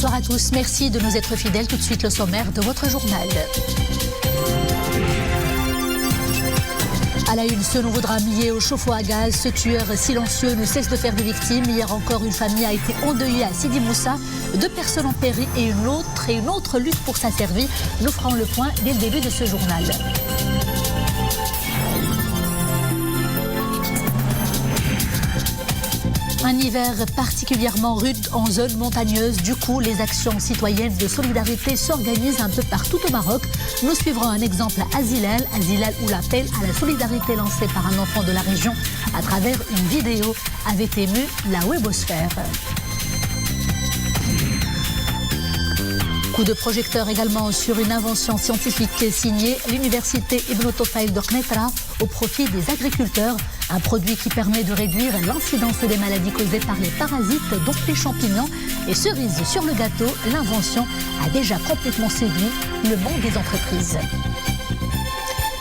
Bonsoir à tous, merci de nous être fidèles. Tout de suite le sommaire de votre journal. À la une, ce nouveau drame lié au chauffe-eau à gaz. Ce tueur silencieux ne cesse de faire des victimes. Hier encore, une famille a été endeuillée à Sidi Moussa. 2 personnes ont péri et une autre lutte pour sa survie. Nous ferons le point dès le début de ce journal. Un hiver particulièrement rude en zone montagneuse. Du coup, les actions citoyennes de solidarité s'organisent un peu partout au Maroc. Nous suivrons un exemple à Zilal où l'appel à la solidarité lancé par un enfant de la région à travers une vidéo avait ému la webosphère. Coup de projecteur également sur une invention scientifique signée l'université Ibn Tufayl de Knetra au profit des agriculteurs. Un produit qui permet de réduire l'incidence des maladies causées par les parasites, dont les champignons. Et cerise sur le gâteau, l'invention a déjà complètement séduit le monde des entreprises.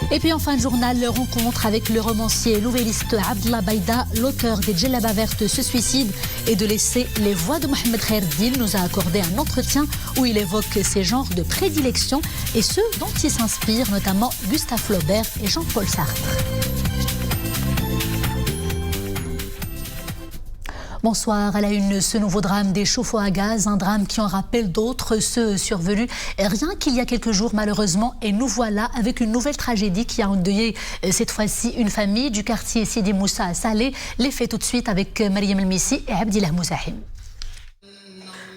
Et puis en fin de journal, rencontre avec le romancier et nouvelliste Abdallah Baïda, l'auteur des Djellaba Vertes se suicide et de laisser les voix de Mohamed Khaireddine, nous a accordé un entretien où il évoque ses genres de prédilection et ceux dont il s'inspire, notamment Gustave Flaubert et Jean-Paul Sartre. Bonsoir. À la une, ce nouveau drame des chauffe-eau à gaz, un drame qui en rappelle d'autres, ceux survenus rien qu'il y a quelques jours malheureusement. Et nous voilà avec une nouvelle tragédie qui a endeuillé cette fois-ci une famille du quartier Sidi Moussa à Salé. Les faits tout de suite avec Mariam El-Missi et Abdillah Mouzahim.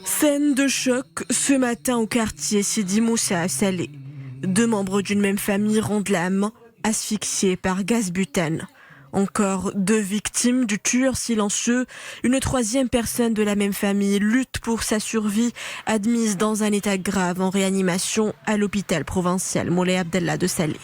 Scène de choc ce matin au quartier Sidi Moussa à Salé. 2 membres d'une même famille rendent l'âme, asphyxiés par gaz butane. Encore 2 victimes du tueur silencieux. Une 3e personne de la même famille lutte pour sa survie, admise dans un état grave en réanimation à l'hôpital provincial Moulay Abdallah de Salé.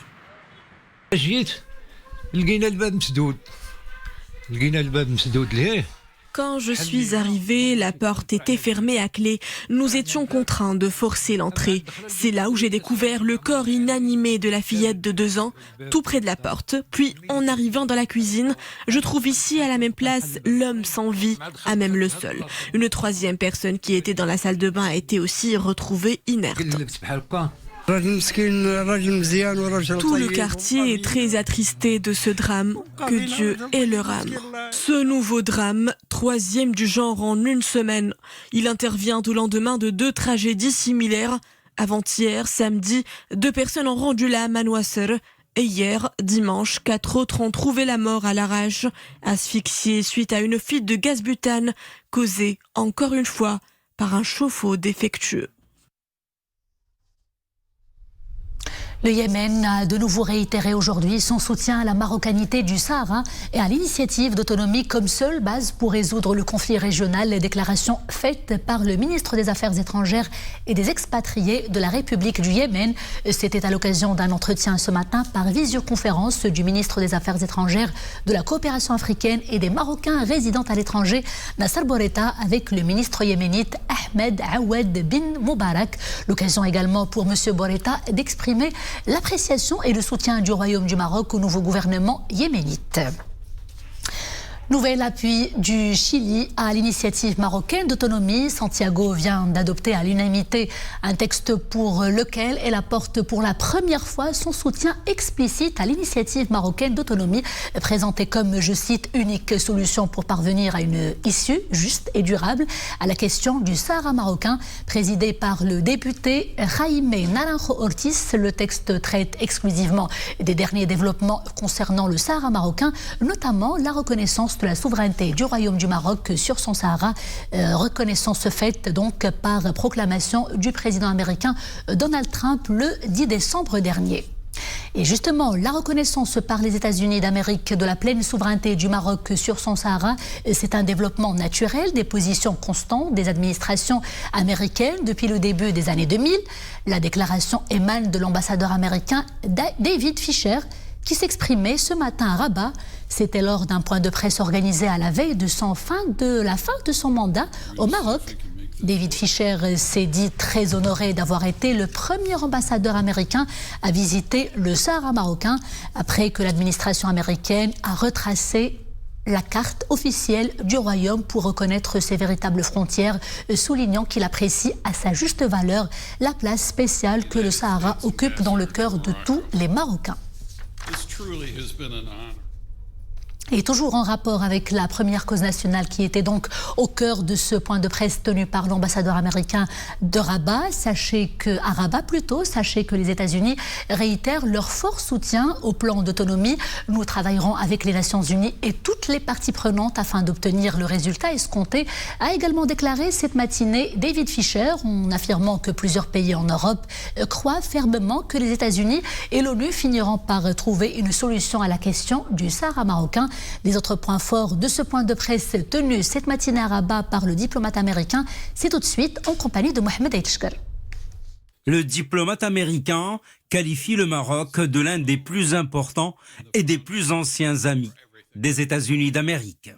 Quand je suis arrivée, la porte était fermée à clé. Nous étions contraints de forcer l'entrée. C'est là où j'ai découvert le corps inanimé de la fillette de 2 ans, tout près de la porte. Puis, en arrivant dans la cuisine, je trouve ici, à la même place, l'homme sans vie, à même le sol. Une 3e personne qui était dans la salle de bain a été aussi retrouvée inerte. Tout le quartier est très attristé de ce drame. Que Dieu ait leur âme. Ce nouveau drame, 3e du genre en une semaine. Il intervient au lendemain de 2 tragédies similaires. Avant-hier, samedi, 2 personnes ont rendu l'âme à Noisser. Et hier, dimanche, 4 autres ont trouvé la mort à l'arrache, asphyxiés suite à une fuite de gaz butane causée, encore une fois, par un chauffe-eau défectueux. Le Yémen a de nouveau réitéré aujourd'hui son soutien à la marocanité du Sahara et à l'initiative d'autonomie comme seule base pour résoudre le conflit régional. Déclaration faite par le ministre des Affaires étrangères et des expatriés de la République du Yémen. C'était à l'occasion d'un entretien ce matin par visioconférence du ministre des Affaires étrangères, de la coopération africaine et des Marocains résidant à l'étranger, Nasser Bourita, avec le ministre yéménite Ahmed Awad bin Moubarak. L'occasion également pour M. Bourita d'exprimer l'appréciation et le soutien du Royaume du Maroc au nouveau gouvernement yéménite. Nouvel appui du Chili à l'initiative marocaine d'autonomie. Santiago vient d'adopter à l'unanimité un texte pour lequel elle apporte pour la première fois son soutien explicite à l'initiative marocaine d'autonomie, présentée comme, je cite, unique solution pour parvenir à une issue juste et durable à la question du Sahara marocain, présidé par le député Jaime Naranjo Ortiz. Le texte traite exclusivement des derniers développements concernant le Sahara marocain, notamment la reconnaissance de la souveraineté du Royaume du Maroc sur son Sahara, reconnaissance faite donc par proclamation du président américain Donald Trump le 10 décembre dernier. Et justement, la reconnaissance par les États-Unis d'Amérique de la pleine souveraineté du Maroc sur son Sahara, c'est un développement naturel des positions constantes des administrations américaines depuis le début des années 2000. La déclaration émane de l'ambassadeur américain David Fisher, qui s'exprimait ce matin à Rabat. C'était lors d'un point de presse organisé à la veille de la fin de son mandat au Maroc. David Fisher s'est dit très honoré d'avoir été le premier ambassadeur américain à visiter le Sahara marocain après que l'administration américaine a retracé la carte officielle du royaume pour reconnaître ses véritables frontières, soulignant qu'il apprécie à sa juste valeur la place spéciale que le Sahara occupe dans le cœur de tous les Marocains. Et toujours en rapport avec la première cause nationale qui était donc au cœur de ce point de presse tenu par l'ambassadeur américain de Rabat, sachez que les États-Unis réitèrent leur fort soutien au plan d'autonomie. Nous travaillerons avec les Nations Unies et toutes les parties prenantes afin d'obtenir le résultat escompté, a également déclaré cette matinée David Fisher, en affirmant que plusieurs pays en Europe croient fermement que les États-Unis et l'ONU finiront par trouver une solution à la question du Sahara marocain. Les autres points forts de ce point de presse tenu cette matinée à Rabat par le diplomate américain, c'est tout de suite en compagnie de Mohamed Aïtchkar. Le diplomate américain qualifie le Maroc de l'un des plus importants et des plus anciens amis des États-Unis d'Amérique.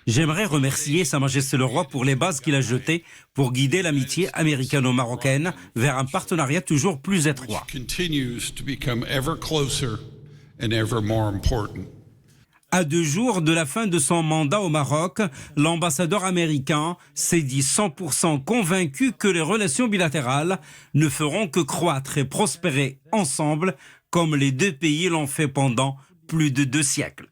J'aimerais remercier Sa Majesté le Roi pour les bases qu'il a jetées pour guider l'amitié américano-marocaine vers un partenariat toujours plus étroit. À 2 jours de la fin de son mandat au Maroc, l'ambassadeur américain s'est dit 100% convaincu que les relations bilatérales ne feront que croître et prospérer ensemble, comme les 2 pays l'ont fait pendant plus de 2 siècles.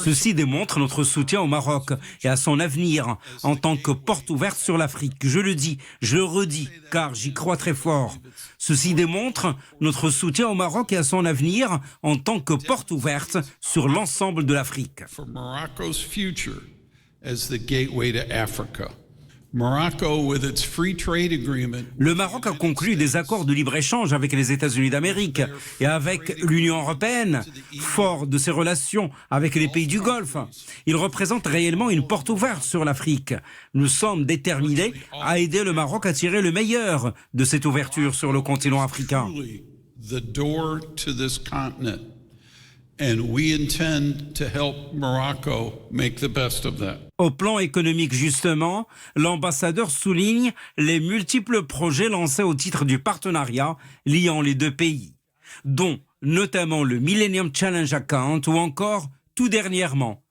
Ceci démontre notre soutien au Maroc et à son avenir en tant que porte ouverte sur l'Afrique. Je le dis, je le redis, car j'y crois très fort. Ceci démontre notre soutien au Maroc et à son avenir en tant que porte ouverte sur l'ensemble de l'Afrique. Le Maroc a conclu des accords de libre-échange avec les États-Unis d'Amérique et avec l'Union européenne, fort de ses relations avec les pays du Golfe. Il représente réellement une porte ouverte sur l'Afrique. Nous sommes déterminés à aider le Maroc à tirer le meilleur de cette ouverture sur le continent africain. Au plan économique, justement, l'ambassadeur souligne les multiples projets lancés au titre du partenariat liant les 2 pays, dont notamment le Millennium Challenge Account ou encore, tout dernièrement,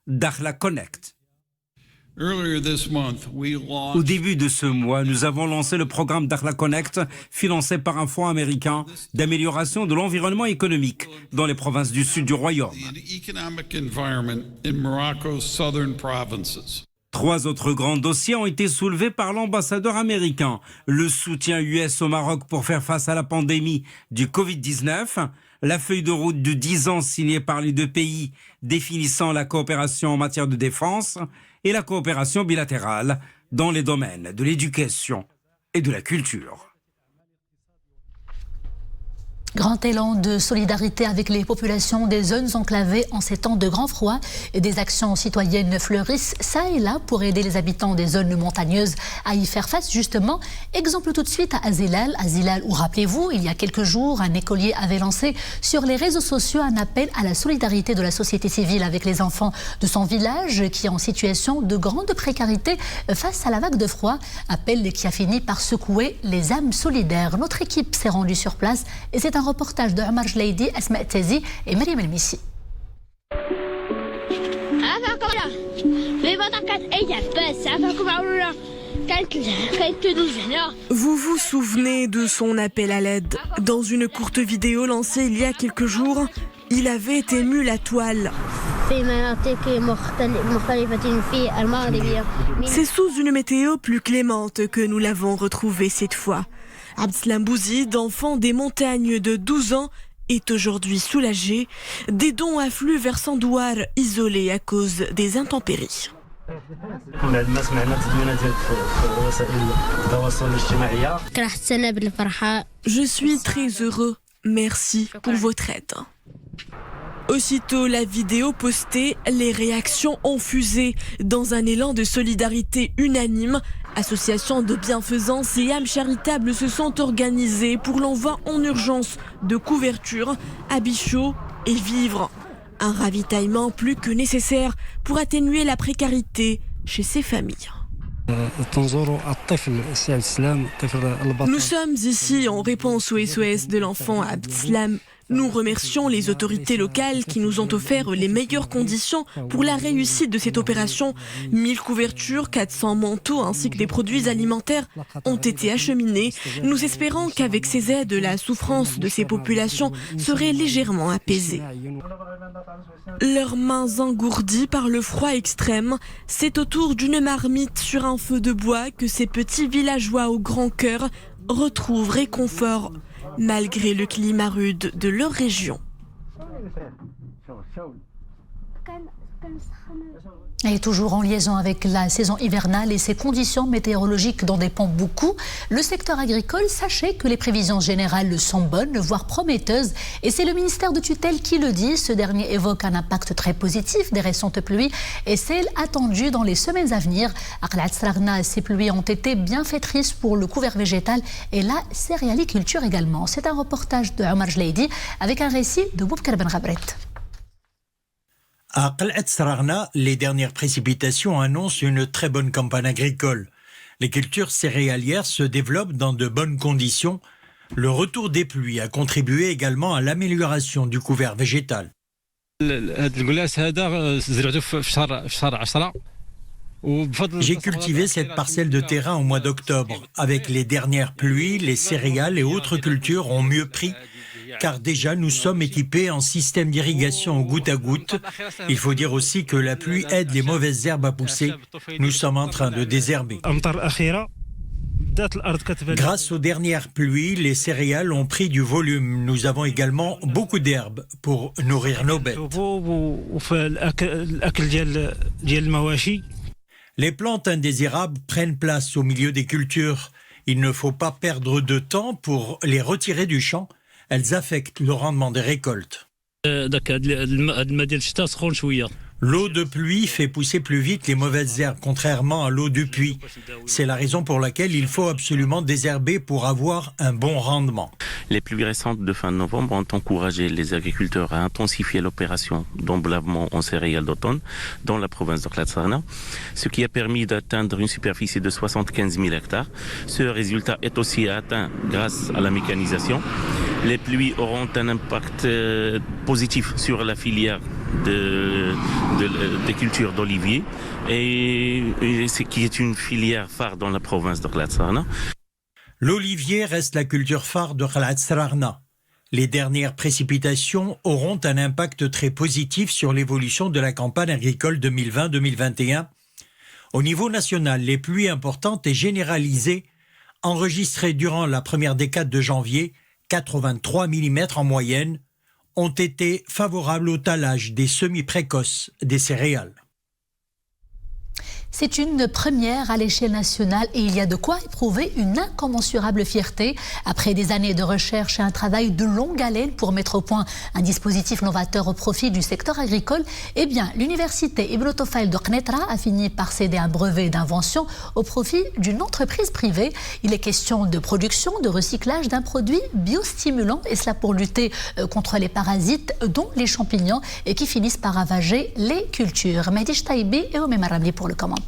Dakhla Connect. Au début de ce mois, nous avons lancé le programme Dakhla Connect, financé par un fonds américain d'amélioration de l'environnement économique dans les provinces du sud du royaume. 3 autres grands dossiers ont été soulevés par l'ambassadeur américain. Le soutien US au Maroc pour faire face à la pandémie du Covid-19, la feuille de route de 10 ans signée par les 2 pays définissant la coopération en matière de défense et la coopération bilatérale dans les domaines de l'éducation et de la culture. Grand élan de solidarité avec les populations des zones enclavées en ces temps de grand froid. Des actions citoyennes fleurissent ça et là pour aider les habitants des zones montagneuses à y faire face justement. Exemple tout de suite à Azilal, où rappelez-vous, il y a quelques jours, un écolier avait lancé sur les réseaux sociaux un appel à la solidarité de la société civile avec les enfants de son village qui est en situation de grande précarité face à la vague de froid. Appel qui a fini par secouer les âmes solidaires. Notre équipe s'est rendue sur place et c'est un reportage de Omar Jlaidi, Asma Tazi et Myriam El-Missi. Vous vous souvenez de son appel à l'aide? Dans une courte vidéo lancée il y a quelques jours, il avait ému la toile. C'est sous une météo plus clémente que nous l'avons retrouvé cette fois. Abdeslam Bouzid, enfant des montagnes de 12 ans, est aujourd'hui soulagé. Des dons affluent vers Sandouar, isolé à cause des intempéries. Je suis très heureux. Merci pour votre aide. Aussitôt la vidéo postée, les réactions ont fusé. Dans un élan de solidarité unanime, associations de bienfaisance et âmes charitables se sont organisées pour l'envoi en urgence de couvertures, habits chauds et vivres. Un ravitaillement plus que nécessaire pour atténuer la précarité chez ces familles. Nous sommes ici en réponse au SOS de l'enfant Abdeslam, Nous remercions les autorités locales qui nous ont offert les meilleures conditions pour la réussite de cette opération. 1000 couvertures, 400 manteaux ainsi que des produits alimentaires ont été acheminés. Nous espérons qu'avec ces aides, la souffrance de ces populations serait légèrement apaisée. Leurs mains engourdies par le froid extrême, c'est autour d'une marmite sur un feu de bois que ces petits villageois au grand cœur retrouvent réconfort, malgré le climat rude de leur région. Et toujours en liaison avec la saison hivernale et ses conditions météorologiques dont dépend beaucoup, le secteur agricole, sachez que les prévisions générales sont bonnes, voire prometteuses. Et c'est le ministère de tutelle qui le dit. Ce dernier évoque un impact très positif des récentes pluies et celles attendues dans les semaines à venir. À Khalat Sragna, ces pluies ont été bienfaitrices pour le couvert végétal et la céréaliculture également. C'est un reportage de Omar Jleidi avec un récit de Boubkar Ben Ghabret. À Khalat Sragna, les dernières précipitations annoncent une très bonne campagne agricole. Les cultures céréalières se développent dans de bonnes conditions. Le retour des pluies a contribué également à l'amélioration du couvert végétal. J'ai cultivé cette parcelle de terrain au mois d'octobre. Avec les dernières pluies, les céréales et autres cultures ont mieux pris, car déjà nous sommes équipés en système d'irrigation au goutte à goutte. Il faut dire aussi que la pluie aide les mauvaises herbes à pousser. Nous sommes en train de désherber. Grâce aux dernières pluies, les céréales ont pris du volume. Nous avons également beaucoup d'herbes pour nourrir nos bêtes. Les plantes indésirables prennent place au milieu des cultures. Il ne faut pas perdre de temps pour les retirer du champ. Elles affectent le rendement des récoltes. L'eau de pluie fait pousser plus vite les mauvaises herbes, contrairement à l'eau du puits. C'est la raison pour laquelle il faut absolument désherber pour avoir un bon rendement. Les pluies récentes de fin novembre ont encouragé les agriculteurs à intensifier l'opération d'emblavement en céréales d'automne dans la province de Khalat Sragna, ce qui a permis d'atteindre une superficie de 75 000 hectares. Ce résultat est aussi atteint grâce à la mécanisation. Les pluies auront un impact positif sur la filière des cultures d'oliviers, et ce qui est une filière phare dans la province de Khalat Sragna. L'olivier reste la culture phare de Khalat Sragna. Les dernières précipitations auront un impact très positif sur l'évolution de la campagne agricole 2020-2021. Au niveau national, les pluies importantes et généralisées enregistrées durant la première décade de janvier, 83 mm en moyenne, ont été favorables au talage des semis précoces des céréales. C'est une première à l'échelle nationale et il y a de quoi éprouver une incommensurable fierté. Après des années de recherche et un travail de longue haleine pour mettre au point un dispositif novateur au profit du secteur agricole, eh bien, l'université Ibn Tufayl de Knetra a fini par céder un brevet d'invention au profit d'une entreprise privée. Il est question de production, de recyclage d'un produit biostimulant, et cela pour lutter contre les parasites, dont les champignons, et qui finissent par ravager les cultures. Mehdi Taïbi et Omar Ramli pour le commentaire.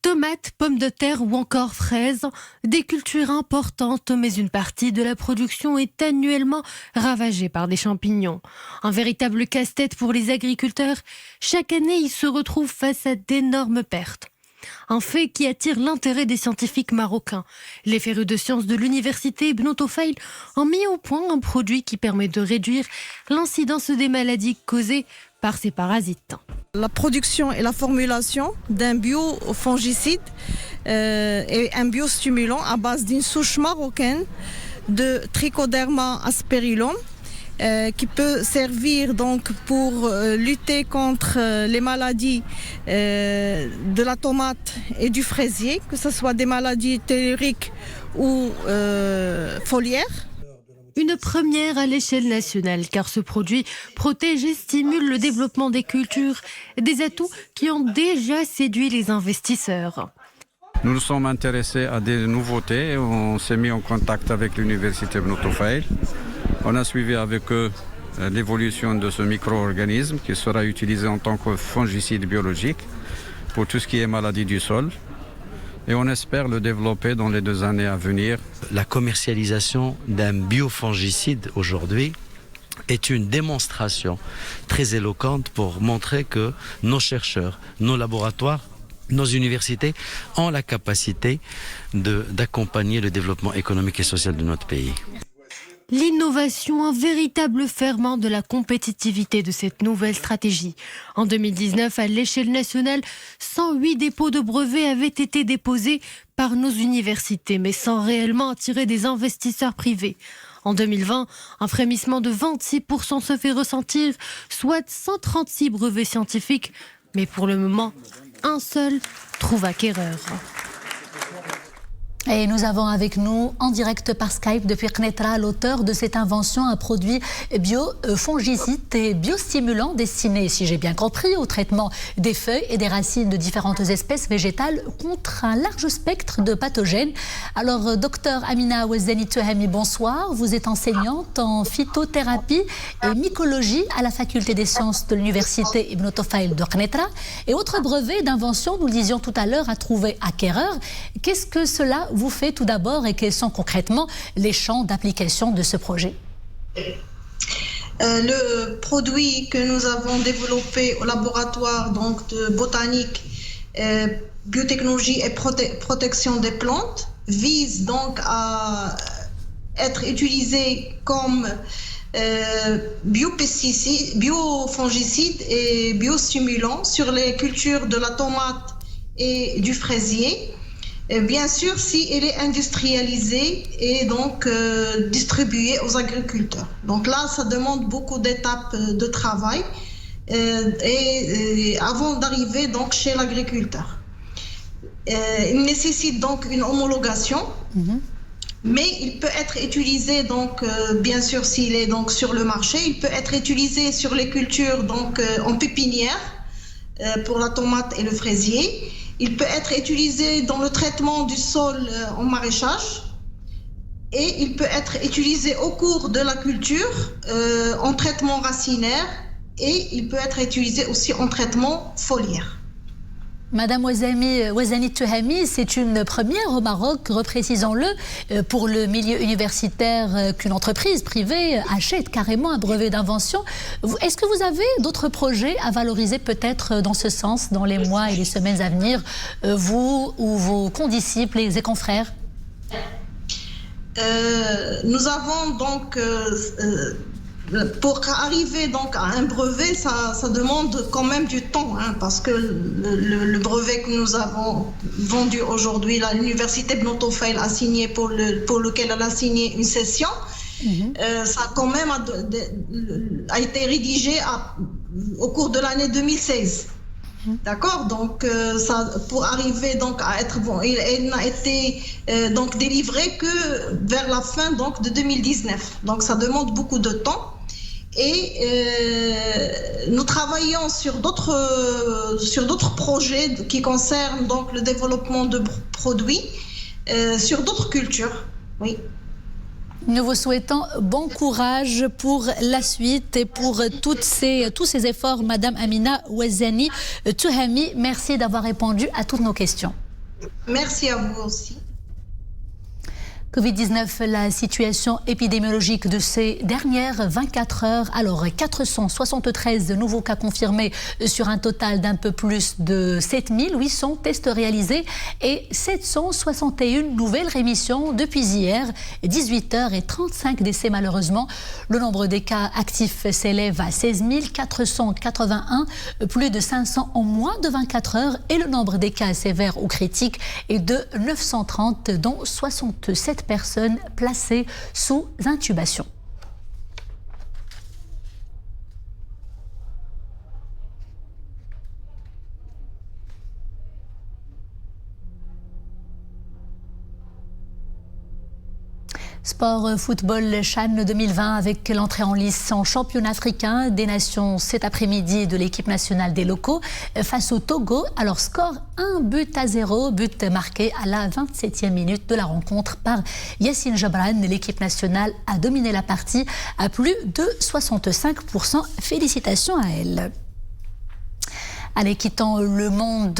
Tomates, pommes de terre ou encore fraises, des cultures importantes, mais une partie de la production est annuellement ravagée par des champignons. Un véritable casse-tête pour les agriculteurs. Chaque année, ils se retrouvent face à d'énormes pertes. Un fait qui attire l'intérêt des scientifiques marocains. Les férus de sciences de l'université Ibn Tufayl ont mis au point un produit qui permet de réduire l'incidence des maladies causées par ces parasites. La production et la formulation d'un biofongicide et un biostimulant à base d'une souche marocaine de Trichoderma aspergillum qui peut servir donc pour lutter contre les maladies de la tomate et du fraisier, que ce soit des maladies telluriques ou foliaires. Une première à l'échelle nationale, car ce produit protège et stimule le développement des cultures, des atouts qui ont déjà séduit les investisseurs. Nous nous sommes intéressés à des nouveautés, on s'est mis en contact avec l'université Ibn Tufayl. On a suivi avec eux l'évolution de ce micro-organisme qui sera utilisé en tant que fongicide biologique pour tout ce qui est maladie du sol. et on espère le développer dans les 2 années à venir. La commercialisation d'un biofongicide aujourd'hui est une démonstration très éloquente pour montrer que nos chercheurs, nos laboratoires, nos universités ont la capacité d'accompagner le développement économique et social de notre pays. L'innovation, un véritable ferment de la compétitivité de cette nouvelle stratégie. En 2019, à l'échelle nationale, 108 dépôts de brevets avaient été déposés par nos universités, mais sans réellement attirer des investisseurs privés. En 2020, un frémissement de 26% se fait ressentir, soit 136 brevets scientifiques, mais pour le moment, un seul trouve acquéreur. Et nous avons avec nous, en direct par Skype, depuis Knetra, l'auteur de cette invention, un produit biofongicide et biostimulant destiné, si j'ai bien compris, au traitement des feuilles et des racines de différentes espèces végétales contre un large spectre de pathogènes. Alors, docteur Amina Ouezani Touhami, bonsoir. Vous êtes enseignante en phytothérapie et mycologie à la faculté des sciences de l'université Ibn Tufayl de Knetra. Et autre brevet d'invention, nous le disions tout à l'heure, a trouvé acquéreur. Qu'est-ce que cela vous fait tout d'abord et quels sont concrètement les champs d'application de ce projet? Le produit que nous avons développé au laboratoire donc, de botanique, biotechnologie et protection des plantes vise donc à être utilisé comme biofongicide et biostimulant sur les cultures de la tomate et du fraisier. Bien sûr, si elle est industrialisée et donc distribuée aux agriculteurs. Donc là, ça demande beaucoup d'étapes de travail et avant d'arriver donc chez l'agriculteur. Il nécessite donc une homologation, mais il peut être utilisé donc bien sûr s'il est donc sur le marché, il peut être utilisé sur les cultures donc en pépinière pour la tomate et le fraisier. Il peut être utilisé dans le traitement du sol en maraîchage et il peut être utilisé au cours de la culture en traitement racinaire et il peut être utilisé aussi en traitement foliaire. Madame Ouezani Touhami, c'est une première au Maroc, reprécisons-le, pour le milieu universitaire qu'une entreprise privée achète carrément un brevet d'invention. Est-ce que vous avez d'autres projets à valoriser peut-être dans ce sens dans les mois et les semaines à venir, vous ou vos condisciples et confrères? Nous avons donc... pour arriver donc à un brevet, ça demande quand même du temps, parce que le brevet que nous avons vendu aujourd'hui, l'université Ibn Tufayl a signé pour lequel elle a signé une session, ça quand même a été rédigé au cours de l'année 2016. D'accord, donc ça, pour arriver donc à être bon, il n'a été donc délivré que vers la fin donc de 2019. Donc ça demande beaucoup de temps. Et nous travaillons sur d'autres projets qui concernent donc le développement de produits sur d'autres cultures. Oui. Nous vous souhaitons bon courage pour la suite et pour tous ces efforts, Madame Amina Ouezani Touhami. Merci d'avoir répondu à toutes nos questions. Merci à vous aussi. Covid-19, la situation épidémiologique de ces dernières 24 heures. Alors, 473 nouveaux cas confirmés sur un total d'un peu plus de 7800 tests réalisés et 761 nouvelles rémissions depuis hier. 18h35 décès malheureusement. Le nombre des cas actifs s'élève à 16 481, plus de 500 en moins de 24 heures. Et le nombre des cas sévères ou critiques est de 930, dont 67 personnes placées sous intubation. Sport football CHAN 2020 avec l'entrée en lice en championnat africain des nations cet après-midi de l'équipe nationale des locaux face au Togo. Alors score 1-0, but marqué à la 27e minute de la rencontre par Yassine Jabran. L'équipe nationale a dominé la partie à plus de 65%. Félicitations à elle. Allez, quittant le monde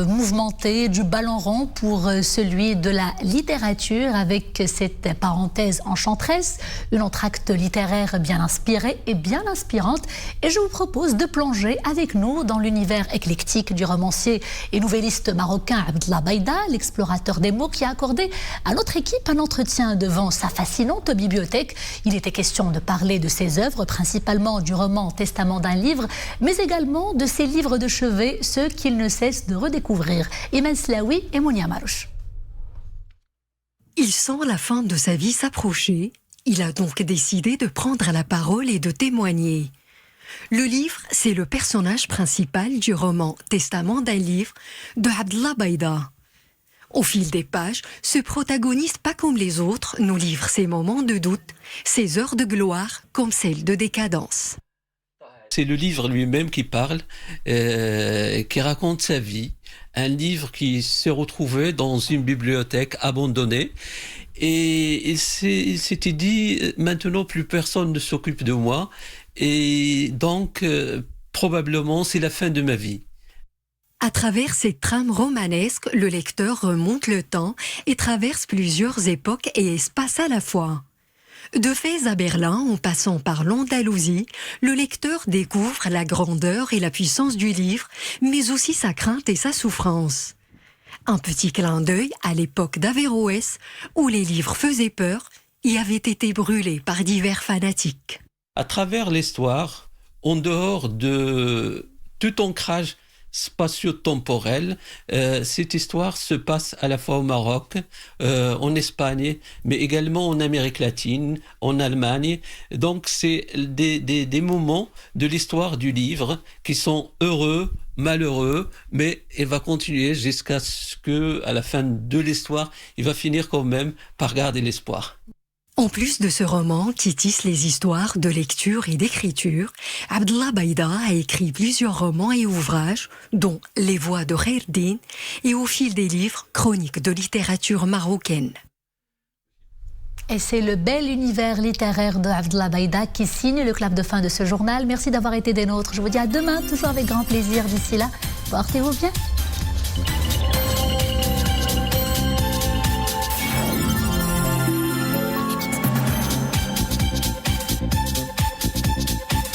mouvementé du ballon rond pour celui de la littérature, avec cette parenthèse enchanteresse, une entracte littéraire bien inspirée et bien inspirante. Et je vous propose de plonger avec nous dans l'univers éclectique du romancier et nouvelliste marocain Abdellah Baïda, l'explorateur des mots, qui a accordé à notre équipe un entretien devant sa fascinante bibliothèque. Il était question de parler de ses œuvres, principalement du roman Testament d'un livre, mais également de ses livres de chevet, ceux qu'il ne cesse de redécouvrir. Iman Slaoui et Mounia Marouche. Il sent la fin de sa vie s'approcher. Il a donc décidé de prendre la parole et de témoigner. Le livre, c'est le personnage principal du roman Testament d'un livre de Abdellah Baïda. Au fil des pages, ce protagoniste, pas comme les autres, nous livre ses moments de doute, ses heures de gloire comme celles de décadence. C'est le livre lui-même qui parle, qui raconte sa vie. Un livre qui s'est retrouvé dans une bibliothèque abandonnée. Et il s'était dit, maintenant plus personne ne s'occupe de moi. Et donc, probablement, c'est la fin de ma vie. À travers cette trame romanesque, le lecteur remonte le temps et traverse plusieurs époques et espaces à la fois. De Fès à Berlin, en passant par l'Andalousie, le lecteur découvre la grandeur et la puissance du livre, mais aussi sa crainte et sa souffrance. Un petit clin d'œil à l'époque d'Averroès, où les livres faisaient peur et avaient été brûlés par divers fanatiques. À travers l'histoire, en dehors de tout ancrage spatio-temporel, cette histoire se passe à la fois au Maroc, en Espagne, mais également en Amérique latine, en Allemagne. Donc c'est des moments de l'histoire du livre qui sont heureux, malheureux, mais il va continuer jusqu'à ce qu'à la fin de l'histoire, il va finir quand même par garder l'espoir. En plus de ce roman qui tisse les histoires de lecture et d'écriture, Abdellah Baïda a écrit plusieurs romans et ouvrages, dont Les Voix de Khairdine et au fil des livres, Chroniques de littérature marocaine. Et c'est le bel univers littéraire de Abdellah Baïda qui signe le clap de fin de ce journal. Merci d'avoir été des nôtres. Je vous dis à demain, toujours avec grand plaisir. D'ici là, portez-vous bien.